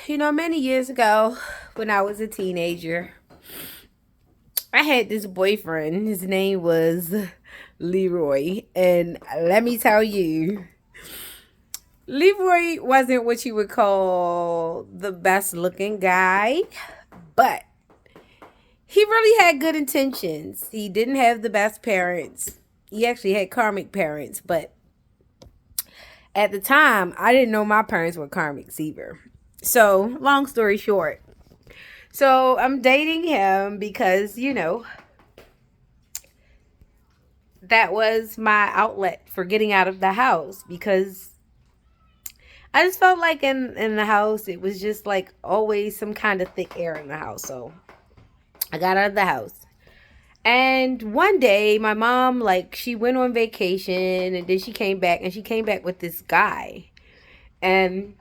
Many years ago when I was a teenager, I had this boyfriend. His name was Leroy. And let me tell you, Leroy wasn't what you would call the best looking guy, but he really had good intentions. He didn't have the best parents. He actually had karmic parents, but at the time, I didn't know my parents were karmics either. So, long story short, so I'm dating him because, that was my outlet for getting out of the house because I just felt like in the house, it was just like always some kind of thick air in the house. So I got out of the house. And one day, my mom, like, she went on vacation and then she came back and she came back with this guy. And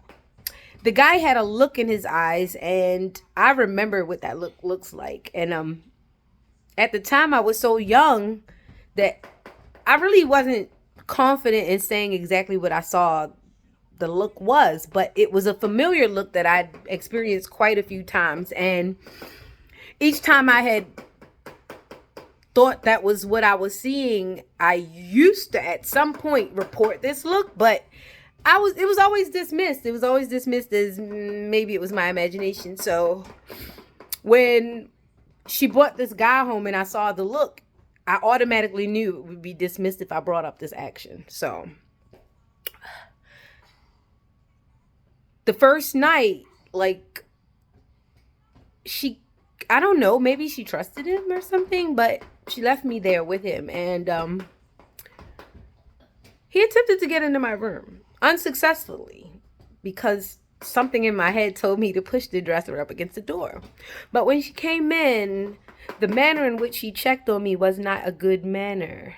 the guy had a look in his eyes, and I remember what that look looks like. And at the time, I was so young that I really wasn't confident in saying exactly what I saw the look was, but it was a familiar look that I'd experienced quite a few times. And each time I had thought that was what I was seeing, I used to at some point report this look, but it was always dismissed. It was always dismissed as maybe it was my imagination. So when she brought this guy home and I saw the look, I automatically knew it would be dismissed if I brought up this action. So the first night, like, I don't know, maybe she trusted him or something, but she left me there with him. And he attempted to get into my room unsuccessfully because something in my head told me to push the dresser up against the door. But when she came in, the manner in which she checked on me was not a good manner.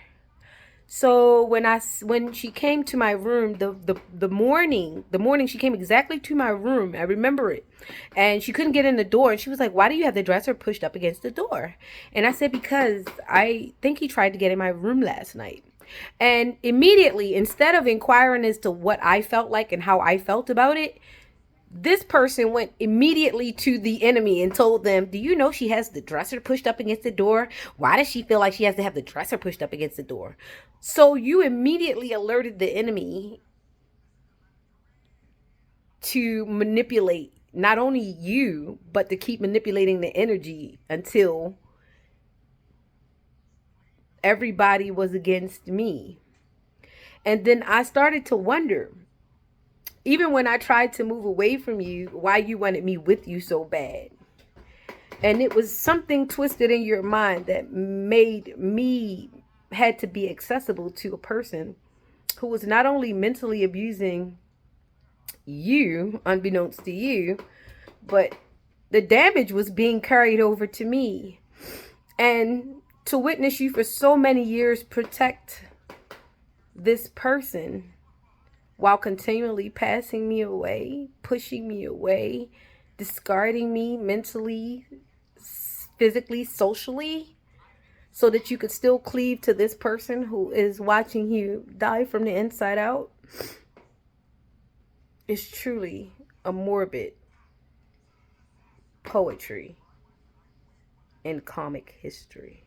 So when she came to my room, the morning she came exactly to my room. I remember it. And she couldn't get in the door, and she was like, "Why do you have the dresser pushed up against the door?" And I said, "Because I think he tried to get in my room last night." And immediately, instead of inquiring as to what I felt like and how I felt about it, this person went immediately to the enemy and told them, "Do you know she has the dresser pushed up against the door? Why does she feel like she has to have the dresser pushed up against the door?" So you immediately alerted the enemy to manipulate not only you, but to keep manipulating the energy until everybody was against me. And then I started to wonder, even when I tried to move away from you, why you wanted me with you so bad. And it was something twisted in your mind that made me had to be accessible to a person who was not only mentally abusing you, unbeknownst to you, but the damage was being carried over to me. And to witness you for so many years protect this person while continually passing me away, pushing me away, discarding me mentally, physically, socially, so that you could still cleave to this person who is watching you die from the inside out, is truly a morbid poetry in comic history.